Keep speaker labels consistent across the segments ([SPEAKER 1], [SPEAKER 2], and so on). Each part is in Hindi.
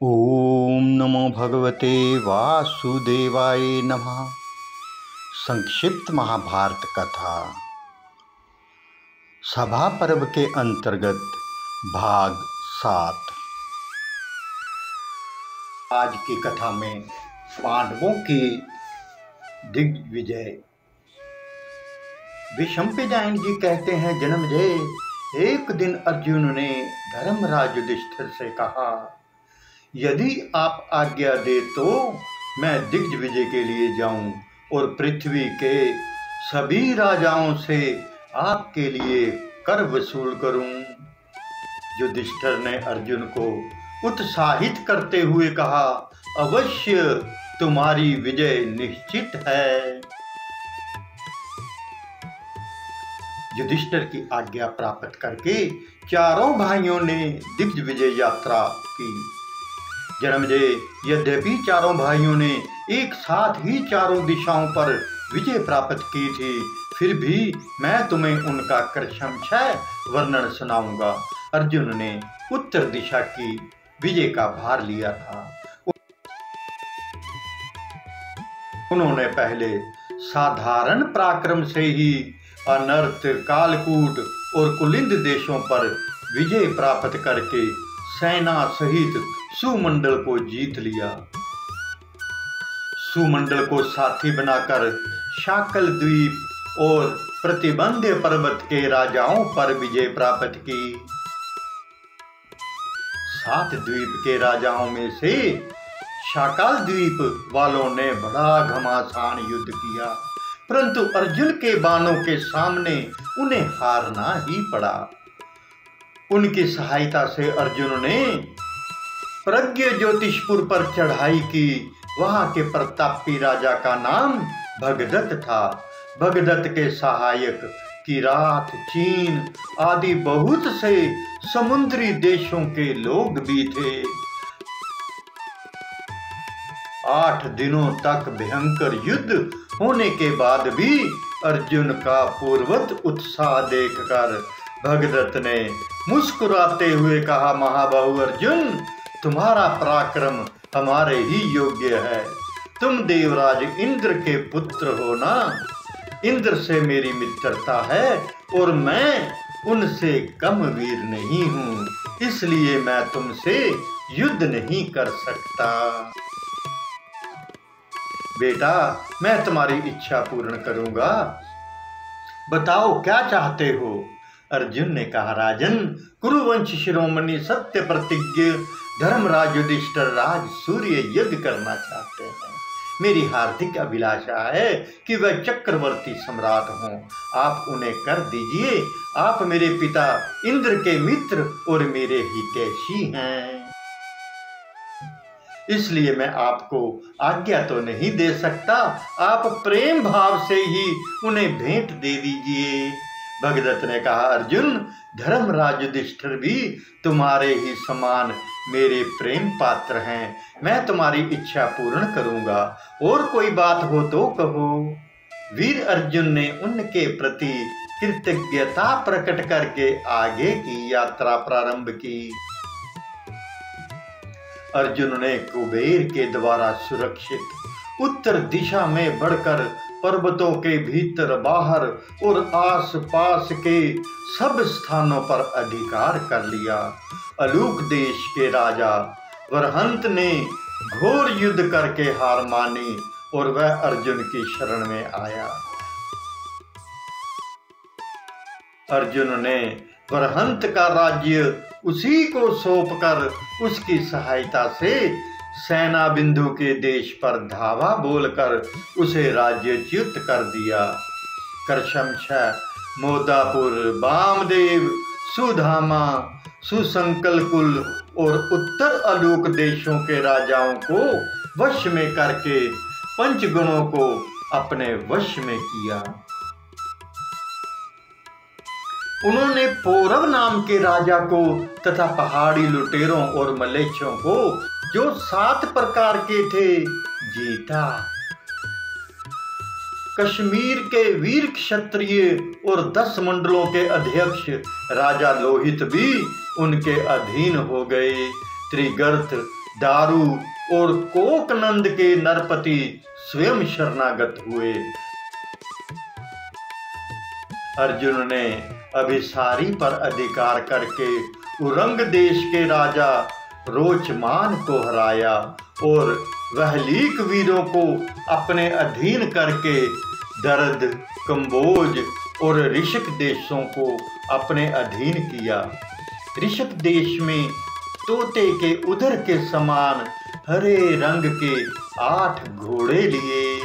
[SPEAKER 1] ओम नमो भगवते वासुदेवाय नमः। संक्षिप्त महाभारत कथा सभा पर्व के अंतर्गत भाग 7। आज की कथा में पांडवों की दिग्विजय। विशंपिजायन जी कहते हैं, जन्मजय, एक दिन अर्जुन ने धर्मराज युधिष्ठिर से कहा, यदि आप आज्ञा दे तो मैं दिग्विजय के लिए जाऊं और पृथ्वी के सभी राजाओं से आपके लिए कर वसूल करूं। युधिष्ठिर ने अर्जुन को उत्साहित करते हुए कहा, अवश्य तुम्हारी विजय निश्चित है। युधिष्ठिर की आज्ञा प्राप्त करके चारों भाइयों ने दिग्विजय यात्रा की। जन्मजय, यद्यपि चारों भाइयों ने एक साथ ही चारों दिशाओं पर विजय प्राप्त की थी, फिर भी मैं तुम्हें उनका क्रमशः वर्णन सुनाऊंगा। अर्जुन ने उत्तर दिशा की विजय का भार लिया था। उन्होंने पहले साधारण पराक्रम से ही अनर्थ, कालकूट और कुलिंद देशों पर विजय प्राप्त करके सेना सहित सुमंडल को जीत लिया। सुमंडल को साथी बनाकर शाकल द्वीप और प्रतिबंध्य पर्वत के राजाओं पर विजय प्राप्त की। 7 द्वीप के राजाओं में से शाकल द्वीप वालों ने बड़ा घमासान युद्ध किया, परंतु अर्जुन के बाणों के सामने उन्हें हारना ही पड़ा। उनकी सहायता से अर्जुन ने प्रज्ञ ज्योतिषपुर पर चढ़ाई की। वहां के प्रतापी राजा का नाम भगदत्त था। भगदत्त के सहायक किरात, चीन आदि बहुत से समुद्री देशों के लोग भी थे। 8 दिनों तक भयंकर युद्ध होने के बाद भी अर्जुन का पूर्ववत उत्साह देखकर भगदत्त ने मुस्कुराते हुए कहा, महाबाहु अर्जुन, तुम्हारा पराक्रम हमारे ही योग्य है। तुम देवराज इंद्र के पुत्र हो ना। इंद्र से मेरी मित्रता है और मैं उनसे कम वीर नहीं हूं, इसलिए मैं तुमसे युद्ध नहीं कर सकता। बेटा, मैं तुम्हारी इच्छा पूर्ण करूंगा। बताओ क्या चाहते हो? अर्जुन ने कहा, राजन, कुरुवंश शिरोमणि सत्य प्रतिज्ञ धर्मराज युधिष्ठिर राज सूर्य यज्ञ करना चाहते हैं। मेरी हार्दिक अभिलाषा है कि वह चक्रवर्ती सम्राट हों। आप उन्हें कर दीजिए। आप मेरे पिता इंद्र के मित्र और मेरे हितैषी हैं, इसलिए मैं आपको आज्ञा तो नहीं दे सकता। आप प्रेम भाव से ही उन्हें भेंट दे दीजिए। भगदत्त ने कहा, अर्जुन, धर्मराज युधिष्ठिर भी तुम्हारे ही समान मेरे प्रेम पात्र हैं। मैं तुम्हारी इच्छा पूर्ण करूंगा, और कोई बात हो तो कहो। वीर अर्जुन ने उनके प्रति कृतज्ञता प्रकट करके आगे की यात्रा प्रारंभ की। अर्जुन ने कुबेर के द्वारा सुरक्षित उत्तर दिशा में बढ़कर पर्वतों के भीतर बाहर और आसपास के सब स्थानों पर अधिकार कर लिया। अलूक देश के राजा वरहंत ने घोर युद्ध करके हार मानी और वह अर्जुन की शरण में आया। अर्जुन ने वरहंत का राज्य उसी को सौंपकर उसकी सहायता से सेना बिंदु के देश पर धावा बोलकर उसे राज्यच्युत कर दिया। करशमशः, मोदापुर, वामदेव, सुधामा, सुशंकलकुल और उत्तर अलूक देशों के राजाओं को वश में करके पंचगुणों को अपने वश में किया। उन्होंने पौरव नाम के राजा को तथा पहाड़ी लुटेरों और मलेच्छों को, जो 7 प्रकार के थे, जीता। कश्मीर के वीर क्षत्रिय और 10 मंडलों के अध्यक्ष राजा लोहित भी उनके अधीन हो गए। त्रिगर्त, दारू और कोकनंद के नरपति स्वयं शरणागत हुए। अर्जुन ने अभिसारी पर अधिकार करके उरंग देश के राजा रोचमान को हराया और वहलीक वीरों को अपने अधीन करके दर्द, कंबोज और ऋषक देशों को अपने अधीन किया। ऋषक देश में तोते के उदर के समान हरे रंग के 8 घोड़े लिए।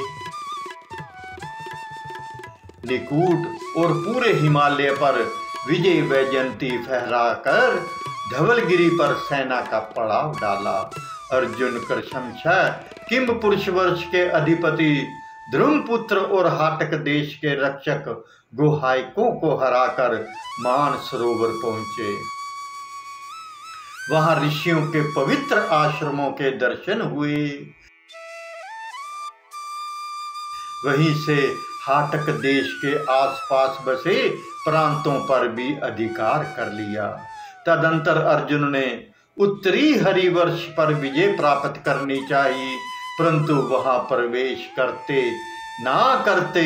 [SPEAKER 1] निकूट और पूरे हिमालय पर विजय वैजयंती फहराकर धवलगिरी पर सेना का पड़ाव डाला। अर्जुन कृशंसा किम पुरुष वर्ष के अधिपति ध्रुमपुत्र और हाटक देश के रक्षक गुहायकों को हराकर मान सरोवर पहुंचे। वहां ऋषियों के पवित्र आश्रमों के दर्शन हुए। वहीं से हाटक देश के आसपास बसे प्रांतों पर भी अधिकार कर लिया। तदंतर अर्जुन ने उत्तरी हरिवर्ष पर विजय प्राप्त करनी चाहिए, परंतु वहां प्रवेश करते ना करते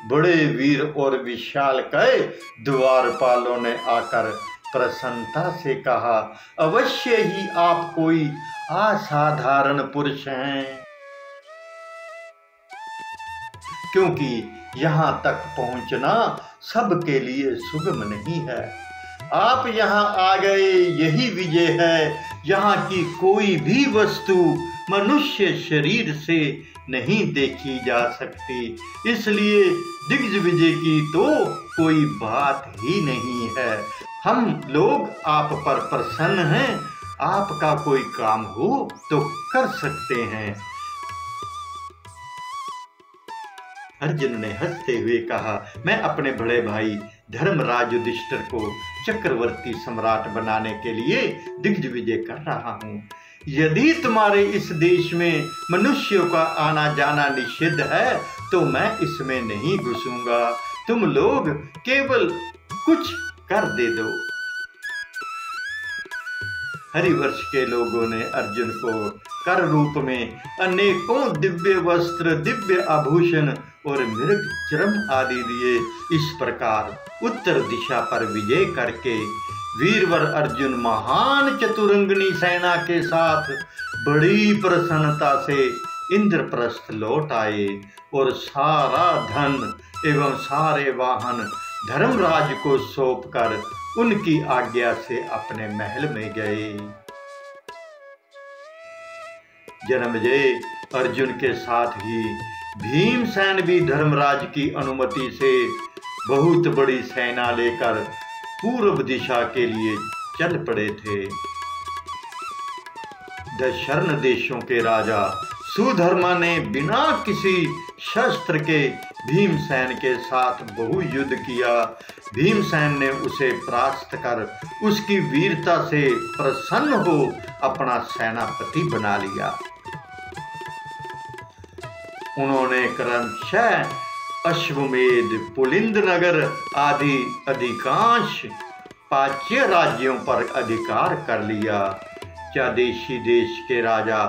[SPEAKER 1] बड़े वीर और विशालकाय द्वारपालों ने आकर प्रसन्नता से कहा, अवश्य ही आप कोई असाधारण पुरुष हैं, क्योंकि यहाँ तक पहुँचना सबके लिए सुगम नहीं है। आप यहाँ आ गए, यही विजय है। यहाँ की कोई भी वस्तु मनुष्य शरीर से नहीं देखी जा सकती, इसलिए दिग्विजय की तो कोई बात ही नहीं है। हम लोग आप पर प्रसन्न हैं, आपका कोई काम हो तो कर सकते हैं। अर्जुन ने हंसते हुए कहा, मैं अपने बड़े भाई धर्मराज युधिष्ठिर को चक्रवर्ती सम्राट बनाने के लिए दिग्विजय कर रहा हूँ। यदि तुम्हारे इस देश में मनुष्यों का आना जाना निषिद्ध है तो मैं इसमें नहीं घुसूंगा। तुम लोग केवल कुछ कर दे दो। हरिवर्ष के लोगों ने अर्जुन को कर रूप में अनेकों दिव्य वस्त्र, दिव्य आभूषण और मृग चर्म आदि दिए। इस प्रकार उत्तर दिशा पर विजय करके वीरवर अर्जुन महान चतुरंगनी सेना के साथ बड़ी प्रसन्नता से इंद्रप्रस्थ लौट आए और सारा धन एवं सारे वाहन धर्मराज को सौंपकर उनकी आज्ञा से अपने महल में गए। जन्मेजय अर्जुन के साथ ही भीमसेन भी धर्मराज की अनुमति से बहुत बड़ी सेना लेकर पूर्व दिशा के लिए चल पड़े थे। दशर्ण देशों के राजा सुधर्मा ने बिना किसी शस्त्र के भीमसेन के साथ बहु युद्ध किया। भीमसेन ने उसे परास्त कर उसकी वीरता से प्रसन्न हो अपना सेनापति बना लिया। उन्होंने क्रमशः अश्वमेध, पुलिंद नगर आदि अधिकांश पाच्य राज्यों पर अधिकार कर लिया। चादेशी देश के राजा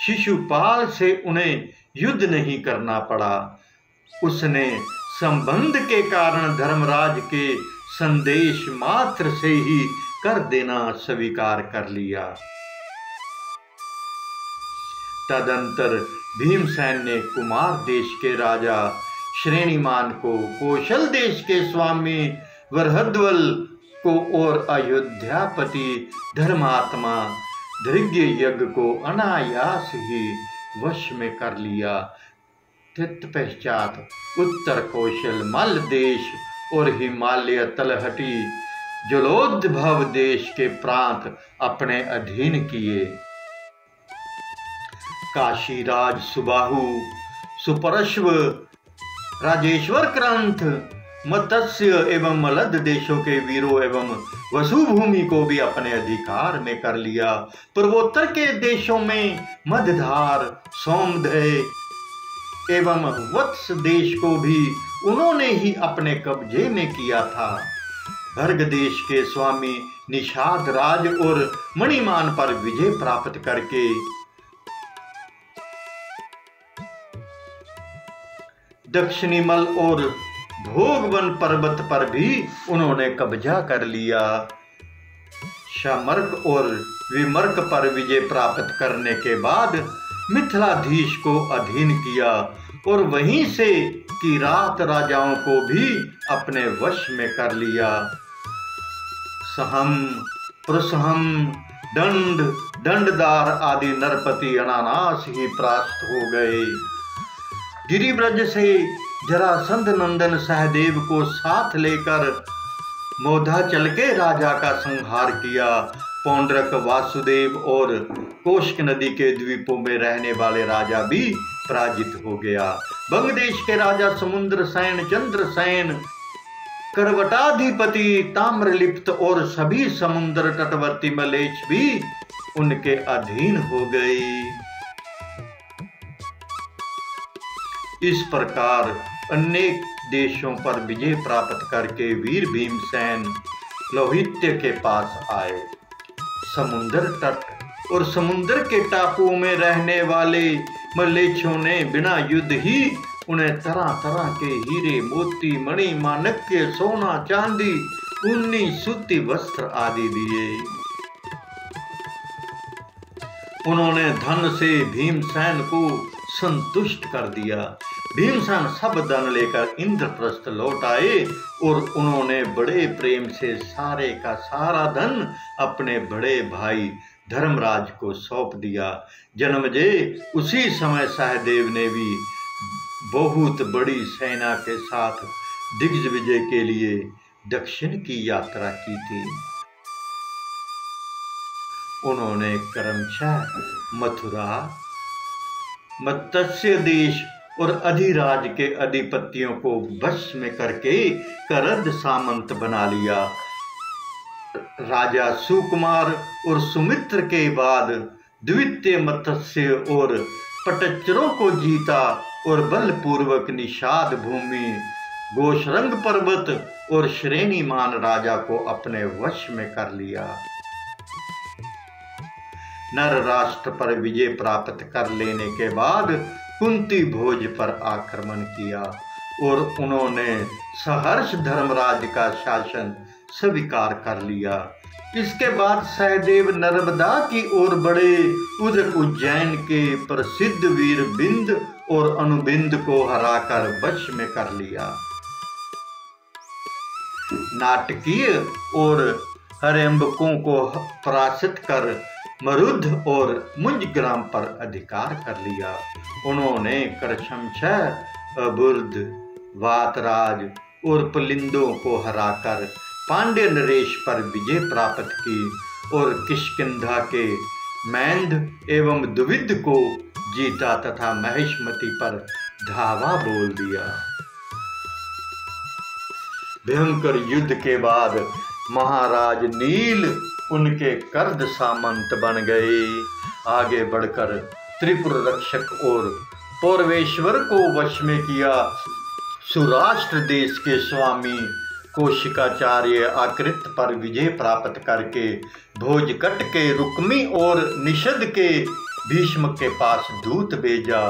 [SPEAKER 1] शिशुपाल से उन्हें युद्ध नहीं करना पड़ा। उसने संबंध के कारण धर्मराज के संदेश मात्र से ही कर देना स्वीकार कर लिया। तदंतर भीमसेन ने कुमार देश के राजा श्रेणीमान को, कौशल देश के स्वामी वरहद्वल को और अयोध्यापति धर्मात्मा धृग्ययज्ञ को अनायास ही वश में कर लिया। तत्पश्चात उत्तर कौशल मल देश और हिमालय तलहटी जलोद्भव देश के प्रांत अपने अधीन किए। काशीराज सुबाहु, सुपरश्व, राजेश्वर क्रंथ, मत्स्य एवं मलद देशों के वीरों एवं वसुभूमि को भी अपने अधिकार में कर लिया। पूर्वोत्तर के देशों में मध्यधार, सोमदय एवं वत्स देश को भी उन्होंने ही अपने कब्जे में किया था। भर्ग देश के स्वामी निषाद राज और मणिमान पर विजय प्राप्त करके दक्षिणीमल और भोगवन पर्वत पर भी उन्होंने कब्जा कर लिया। शामर्क और विमर्क पर विजय प्राप्त करने के बाद मिथिलाधीश को अधीन किया और वहीं से किरात राजाओं को भी अपने वश में कर लिया। सहम, प्रसहम, दंड, दंडदार आदि नरपति अनानास ही परास्त हो गए। गिरिब्रज से जरासंध नंदन सहदेव को साथ लेकर मोधाचल के राजा का संहार किया। पौंड्रक, वासुदेव और कोशक नदी के द्वीपों में रहने वाले राजा भी पराजित हो गया। बंगदेश के राजा समुद्रसेन, चंद्रसेन, करवटाधिपति ताम्रलिप्त और सभी समुद्र तटवर्ती मलेच्छ भी उनके अधीन हो गए। इस प्रकार अनेक देशों पर विजय प्राप्त करके वीर भीमसेन लोहित्य के पास आए। समुद्र तट और समुद्र के टापुओं में रहने वाले मलेच्छों ने बिना युद्ध ही उन्हें तरह तरह के हीरे, मोती, मणि, माणिक्य, सोना, चांदी, ऊनी, सूती वस्त्र आदि दिए। उन्होंने धन से भीमसेन को संतुष्ट कर दिया। भीमसेन सब धन लेकर इंद्रप्रस्थ लौट आए और उन्होंने बड़े प्रेम से सारे का सारा धन अपने बड़े भाई धर्मराज को सौंप दिया। जन्मेजय उसी समय सहदेव ने भी बहुत बड़ी सेना के साथ दिग्विजय के लिए दक्षिण की यात्रा की थी। उन्होंने क्रमशः मथुरा, मत्स्य देश और अधिराज के अधिपतियों को वश में करके करद सामंत बना लिया। राजा सुकुमार और सुमित्र के बाद द्वितीय मत्स्य और पटच्चरों को जीता और बलपूर्वक निषाद भूमि, गोशरंग पर्वत और श्रेणीमान राजा को अपने वश में कर लिया। नर राष्ट्र पर विजय प्राप्त कर लेने के बाद कुंती भोज पर आक्रमण किया और उन्होंने सहर्ष धर्मराज का शासन स्वीकार कर लिया। इसके बाद सहदेव नर्मदा की ओर बढ़े। उधर उज्जैन के प्रसिद्ध वीर बिंद और अनुबिंद को हराकर वश में कर लिया। नाटकीय और हरेम्बकों को पराजित कर मरुध और मुंजग्राम पर अधिकार कर लिया। उन्होंने करशमशह, अबुर्द, वातराज और पुलिंदों को हराकर पांड्य नरेश पर विजय प्राप्त की और किष्किंधा के मैंध एवं द्विविद को जीता तथा महिष्मति पर धावा बोल दिया। भयंकर युद्ध के बाद महाराज नील उनके कर्द सामंत बन गए। आगे बढ़कर त्रिपुर रक्षक और पौरवेश्वर को वश में किया। सुराष्ट्र देश के स्वामी कौशिकाचार्य आकृत पर विजय प्राप्त करके भोजकट के रुक्मी और निषद के भीष्म के पास दूत भेजा।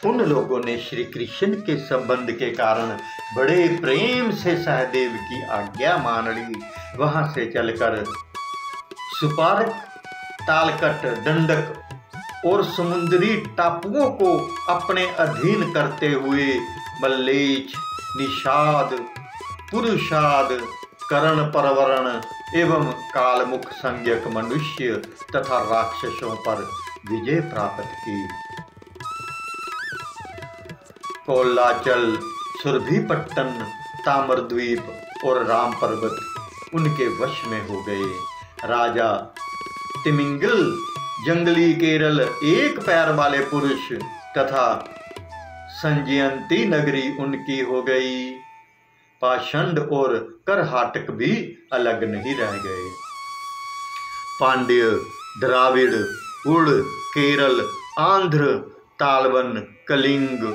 [SPEAKER 1] उन लोगों ने श्री कृष्ण के संबंध के कारण बड़े प्रेम से सहदेव की आज्ञा मान ली। वहां से चलकर सुपारक, तालकट, दंडक और समुद्री टापुओं को अपने अधीन करते हुए मल्लेच्छ, निषाद, पुरुषाद, कर्ण परवरण एवं कालमुख संज्ञक मनुष्य तथा राक्षसों पर विजय प्राप्त की। कोलाचल, सुरभिपट्टन, ताम्रद्वीप और राम पर्वत उनके वश में हो गए। राजा तिमिंगल, जंगली केरल, एक पैर वाले पुरुष तथा संजयंती नगरी उनकी हो गई। पाषंड और करहाटक भी अलग नहीं रह गए। पांड्य, द्राविड़, उड़, केरल, आंध्र, तालवन, कलिंग,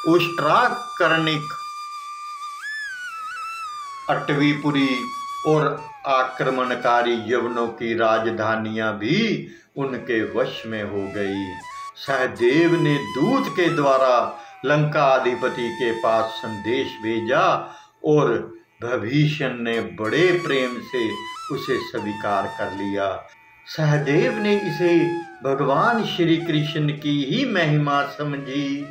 [SPEAKER 1] उष्ट्राकर्णिक, अटवीपुरी और आक्रमणकारी यवनों की राजधानियां भी उनके वश में हो गई। सहदेव ने दूत के द्वारा लंका अधिपति के पास संदेश भेजा और विभीषण ने बड़े प्रेम से उसे स्वीकार कर लिया। सहदेव ने इसे भगवान श्री कृष्ण की ही महिमा समझी।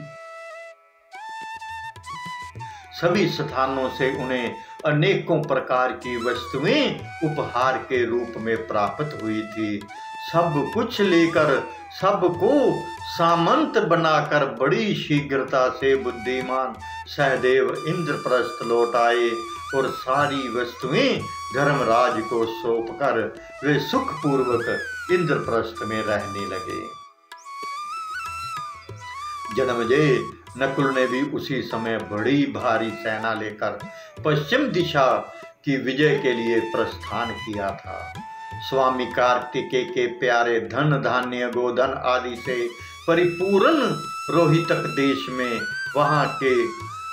[SPEAKER 1] सभी स्थानों से उन्हें अनेकों प्रकार की वस्तुएं उपहार के रूप में प्राप्त हुई थी। सब कुछ लेकर सबको सामंत बनाकर बड़ी शीघ्रता से बुद्धिमान सहदेव इंद्रप्रस्थ लौट आए और सारी वस्तुएं धर्मराज को सौंपकर वे सुखपूर्वक इंद्रप्रस्थ में रहने लगे। जन्मेजय नकुल ने भी उसी समय बड़ी भारी सेना लेकर पश्चिम दिशा की विजय के लिए प्रस्थान किया था। स्वामी कार्तिकेय के प्यारे धन धान्य गोधन आदि से परिपूर्ण रोहितक देश में वहां के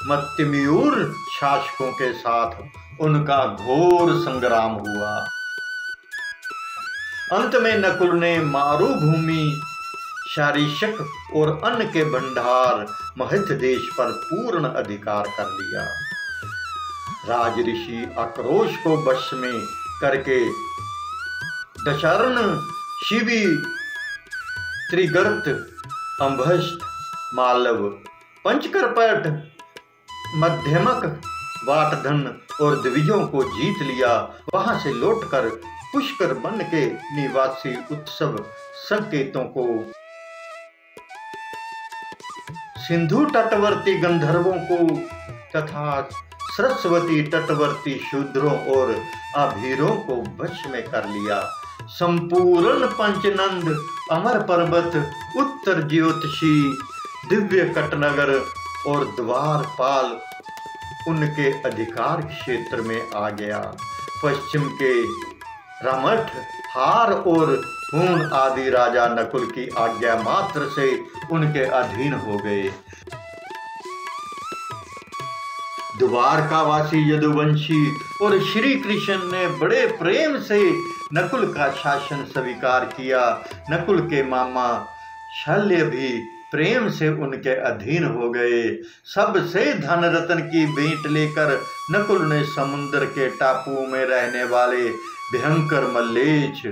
[SPEAKER 1] मत्तिमयूर शासकों के साथ उनका घोर संग्राम हुआ। अंत में नकुल ने मारुभूमि, शारीशक और अन्न के भंडार महित देश पर पूर्ण अधिकार कर लिया। राज ऋषि आक्रोश को वश में करके दशर्ण, शिवी, त्रिगर्त, अंभष्ट, मालव, पंचकरपट, मध्यमक, वाटधन और द्विजों को जीत लिया। वहां से लौटकर पुष्कर वन के निवासी उत्सव संकेतों को, सिंधु तटवर्ती गंधर्वों को तथा सरस्वती तटवर्ती शूद्रों और अभीरों को वश में कर लिया। संपूर्ण पंचनंद, अमर पर्वत, उत्तर ज्योतिषी, दिव्य कटनगर और द्वारपाल उनके अधिकार क्षेत्र में आ गया। पश्चिम के रमठ, हार और हूण आदि राजा नकुल की आज्ञा मात्र से उनके अधीन हो गए। द्वारकावासी यदुवंशी और श्री कृष्ण ने बड़े प्रेम से नकुल का शासन स्वीकार किया। नकुल के मामा शल्य भी प्रेम से उनके अधीन हो गए। सबसे धन रत्न की भेंट लेकर नकुल ने समुद्र के टापुओं में रहने वाले भयंकर मल्लेच्छ,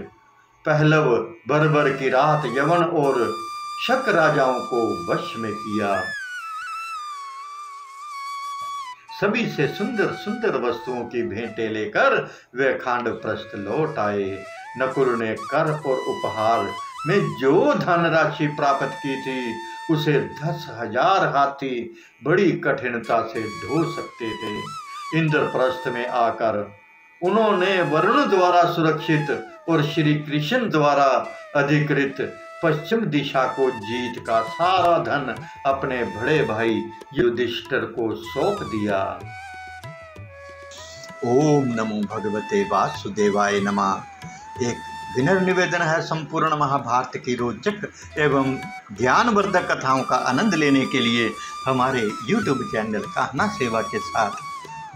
[SPEAKER 1] पहलव, बर्बर, किरात, यवन और शक राजाओं को वश में किया। सभी से सुंदर सुंदर वस्तुओं की भेंटें लेकर वे खांडवप्रस्थ लौट आए। नकुल ने कर और उपहार में जो धनराशि प्राप्त की थी उसे 10,000 हाथी बड़ी कठिनता से ढो सकते थे। इंद्रप्रस्थ में आकर उन्होंने वरुण द्वारा सुरक्षित और श्री कृष्ण द्वारा अधिकृत पश्चिम दिशा को जीत का सारा धन अपने बड़े भाई युधिष्ठिर को सौंप दिया। ओम नमो भगवते वासुदेवाय नमः। एक विनम्र निवेदन है, संपूर्ण महाभारत की रोचक एवं ज्ञानवर्धक कथाओं का आनंद लेने के लिए हमारे YouTube चैनल कहना सेवा के साथ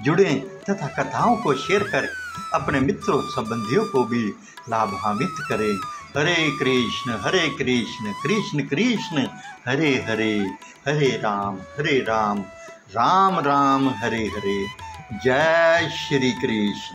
[SPEAKER 1] जुड़ें तथा कथाओं को शेयर कर अपने मित्रों संबंधियों को भी लाभान्वित करें। हरे कृष्ण कृष्ण कृष्ण हरे हरे, हरे राम राम राम हरे हरे। जय श्री कृष्ण।